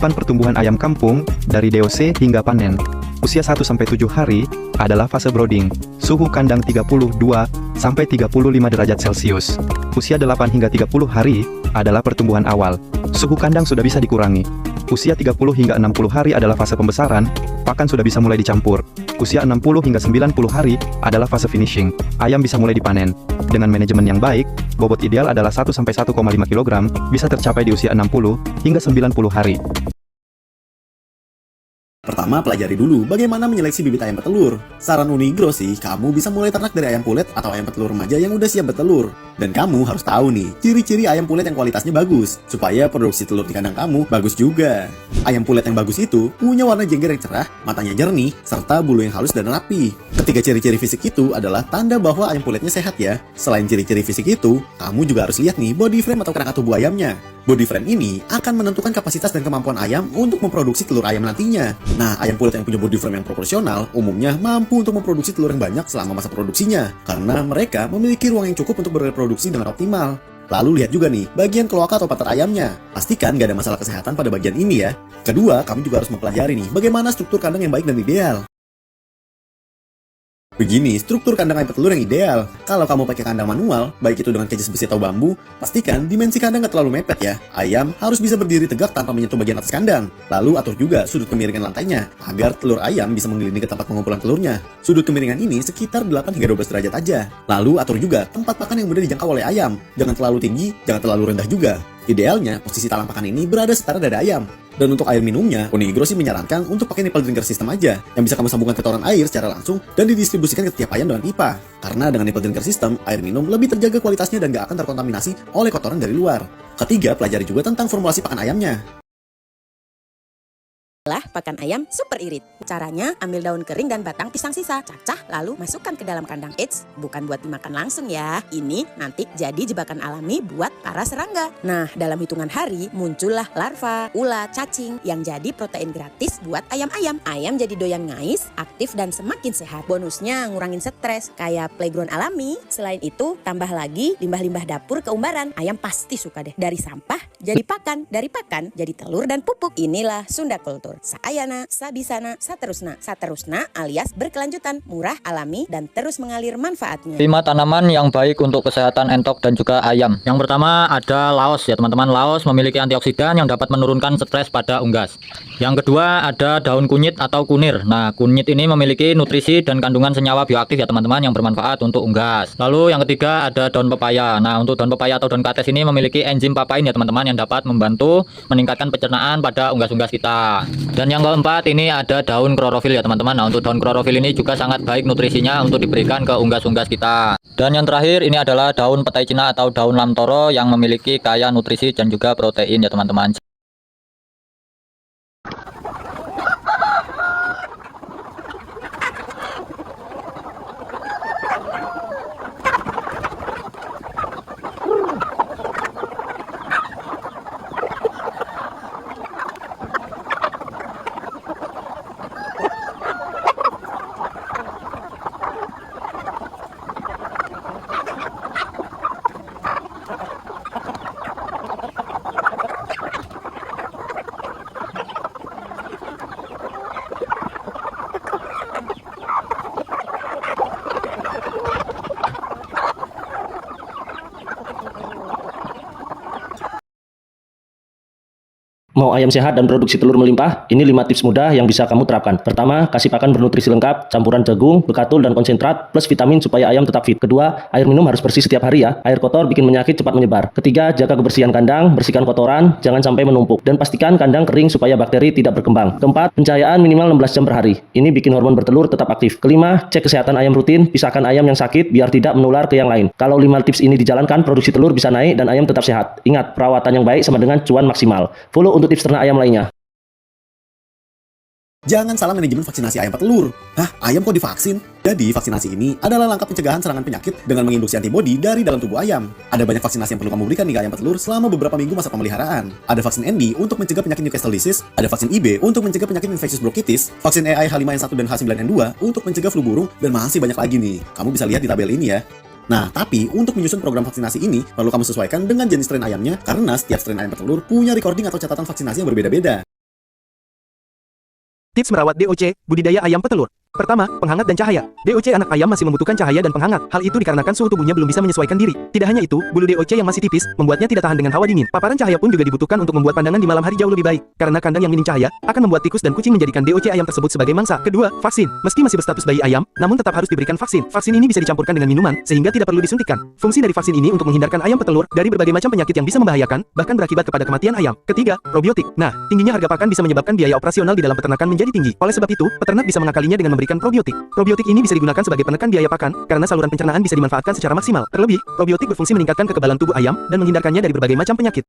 Tahapan pertumbuhan ayam kampung, dari DOC hingga panen. Usia 1-7 hari, adalah fase brooding. Suhu kandang 32-35 derajat Celcius. Usia 8 hingga 30 hari, adalah pertumbuhan awal. Suhu kandang sudah bisa dikurangi. Usia 30 hingga 60 hari adalah fase pembesaran, pakan sudah bisa mulai dicampur. Usia 60 hingga 90 hari, adalah fase finishing. Ayam bisa mulai dipanen. Dengan manajemen yang baik, bobot ideal adalah 1-1,5 kg, bisa tercapai di usia 60 hingga 90 hari. Pertama, pelajari dulu bagaimana menyeleksi bibit ayam petelur. Saran Unigro sih, kamu bisa mulai ternak dari ayam pulet atau ayam petelur remaja yang udah siap bertelur. Dan kamu harus tahu nih, ciri-ciri ayam pulet yang kualitasnya bagus, supaya produksi telur di kandang kamu bagus juga. Ayam pulet yang bagus itu punya warna jengger yang cerah, matanya jernih, serta bulu yang halus dan rapi. Ketiga ciri-ciri fisik itu adalah tanda bahwa ayam puletnya sehat ya. Selain ciri-ciri fisik itu, kamu juga harus lihat nih body frame atau kerangka tubuh ayamnya. Body frame ini akan menentukan kapasitas dan kemampuan ayam untuk memproduksi telur ayam nantinya. Nah, ayam pulet yang punya body frame yang proporsional umumnya mampu untuk memproduksi telur yang banyak selama masa produksinya, karena mereka memiliki ruang yang cukup untuk bereproduksi dengan optimal. Lalu lihat juga nih, bagian kloaka atau patar ayamnya. Pastikan gak ada masalah kesehatan pada bagian ini ya. Kedua, kamu juga harus mempelajari nih, bagaimana struktur kandang yang baik dan ideal. Begini struktur kandang ayam petelur yang ideal. Kalau kamu pakai kandang manual, baik itu dengan cages besi atau bambu, pastikan dimensi kandang gak terlalu mepet ya. Ayam harus bisa berdiri tegak tanpa menyentuh bagian atas kandang. Lalu atur juga sudut kemiringan lantainya, agar telur ayam bisa mengelilingi ke tempat pengumpulan telurnya. Sudut kemiringan ini sekitar 8 hingga 12 derajat aja. Lalu atur juga tempat pakan yang mudah dijangkau oleh ayam. Jangan terlalu tinggi, jangan terlalu rendah juga. Idealnya, posisi talang pakan ini berada setara dada ayam. Dan untuk air minumnya, Unigro sih menyarankan untuk pakai nipple drinker system aja, yang bisa kamu sambungkan ke toran air secara langsung dan didistribusikan ke setiap ayam dengan pipa. Karena dengan nipple drinker system, air minum lebih terjaga kualitasnya dan gak akan terkontaminasi oleh kotoran dari luar. Ketiga, pelajari juga tentang formulasi pakan ayamnya. Pakan ayam super irit. Caranya, ambil daun kering dan batang pisang sisa, cacah lalu masukkan ke dalam kandang. Eits, bukan buat dimakan langsung ya. Ini nanti jadi jebakan alami buat para serangga. Nah, dalam hitungan hari muncullah larva, ulat, cacing yang jadi protein gratis buat ayam-ayam. Ayam jadi doyan ngais, aktif dan semakin sehat. Bonusnya ngurangin stres kayak playground alami. Selain itu, tambah lagi limbah-limbah dapur keumbaran. Ayam pasti suka deh. Dari sampah jadi pakan, dari pakan jadi telur dan pupuk. Inilah Sunda Kultur. Saayana, sabisana, saterusna. Saterusna alias berkelanjutan, murah, alami, dan terus mengalir manfaatnya. 5 tanaman yang baik untuk kesehatan entok dan juga ayam. Yang pertama ada laos ya teman-teman. Laos memiliki antioksidan yang dapat menurunkan stres pada unggas. Yang kedua ada daun kunyit atau kunir. Nah, kunyit ini memiliki nutrisi dan kandungan senyawa bioaktif ya teman-teman yang bermanfaat untuk unggas. Lalu yang ketiga ada daun pepaya. Nah, untuk daun pepaya atau daun kates ini memiliki enzim papain ya teman-teman yang dapat membantu meningkatkan pencernaan pada unggas-unggas kita. Dan yang keempat ini ada daun klorofil ya teman-teman. Nah, untuk daun klorofil ini juga sangat baik nutrisinya untuk diberikan ke unggas-unggas kita. Dan yang terakhir ini adalah daun petai Cina atau daun lamtoro yang memiliki kaya nutrisi dan juga protein ya teman-teman. Mau ayam sehat dan produksi telur melimpah? Ini 5 tips mudah yang bisa kamu terapkan. Pertama, kasih pakan bernutrisi lengkap, campuran jagung, bekatul, dan konsentrat, plus vitamin supaya ayam tetap fit. Kedua, air minum harus bersih setiap hari ya. Air kotor bikin penyakit cepat menyebar. Ketiga, jaga kebersihan kandang, bersihkan kotoran, jangan sampai menumpuk. Dan pastikan kandang kering supaya bakteri tidak berkembang. Keempat, pencahayaan minimal 16 jam per hari. Ini bikin hormon bertelur tetap aktif. Kelima, cek kesehatan ayam rutin, pisahkan ayam yang sakit biar tidak menular ke yang lain. Kalau 5 tips ini dijalankan, produksi telur bisa naik dan ayam tetap sehat. Ingat, perawatan yang baik sama dengan cuan maksimal. Follow untuk tips ternak ayam lainnya. Jangan salah manajemen vaksinasi ayam petelur. Hah, ayam kok divaksin? Jadi, vaksinasi ini adalah langkah pencegahan serangan penyakit dengan menginduksi antibodi dari dalam tubuh ayam. Ada banyak vaksinasi yang perlu kamu berikan nih ke ayam petelur selama beberapa minggu masa pemeliharaan. Ada vaksin ND untuk mencegah penyakit Newcastle disease, ada vaksin IB untuk mencegah penyakit infectious bronchitis, vaksin EI H5N1 dan H9N2 untuk mencegah flu burung, dan masih banyak lagi nih. Kamu bisa lihat di tabel ini ya. Nah, tapi untuk menyusun program vaksinasi ini, perlu kamu sesuaikan dengan jenis strain ayamnya, karena setiap strain ayam petelur punya recording atau catatan vaksinasi yang berbeda-beda. Tips merawat DOC, budidaya ayam petelur. Pertama, penghangat dan cahaya. DOC anak ayam masih membutuhkan cahaya dan penghangat. Hal itu dikarenakan suhu tubuhnya belum bisa menyesuaikan diri. Tidak hanya itu, bulu DOC yang masih tipis membuatnya tidak tahan dengan hawa dingin. Paparan cahaya pun juga dibutuhkan untuk membuat pandangan di malam hari jauh lebih baik. Karena kandang yang minim cahaya akan membuat tikus dan kucing menjadikan DOC ayam tersebut sebagai mangsa. Kedua, vaksin. Meski masih berstatus bayi ayam, namun tetap harus diberikan vaksin. Vaksin ini bisa dicampurkan dengan minuman sehingga tidak perlu disuntikkan. Fungsi dari vaksin ini untuk menghindarkan ayam petelur dari berbagai macam penyakit yang bisa membahayakan, bahkan berakibat kepada kematian ayam. Ketiga, probiotik. Nah, tingginya harga pakan bisa menyebabkan biaya operasional di dalam peternakan menjadi tinggi. Oleh sebab itu, peternak bisa mengakalinya dengan memberikan probiotik. Probiotik ini bisa digunakan sebagai penekan biaya pakan karena saluran pencernaan bisa dimanfaatkan secara maksimal. Terlebih, probiotik berfungsi meningkatkan kekebalan tubuh ayam dan menghindarkannya dari berbagai macam penyakit.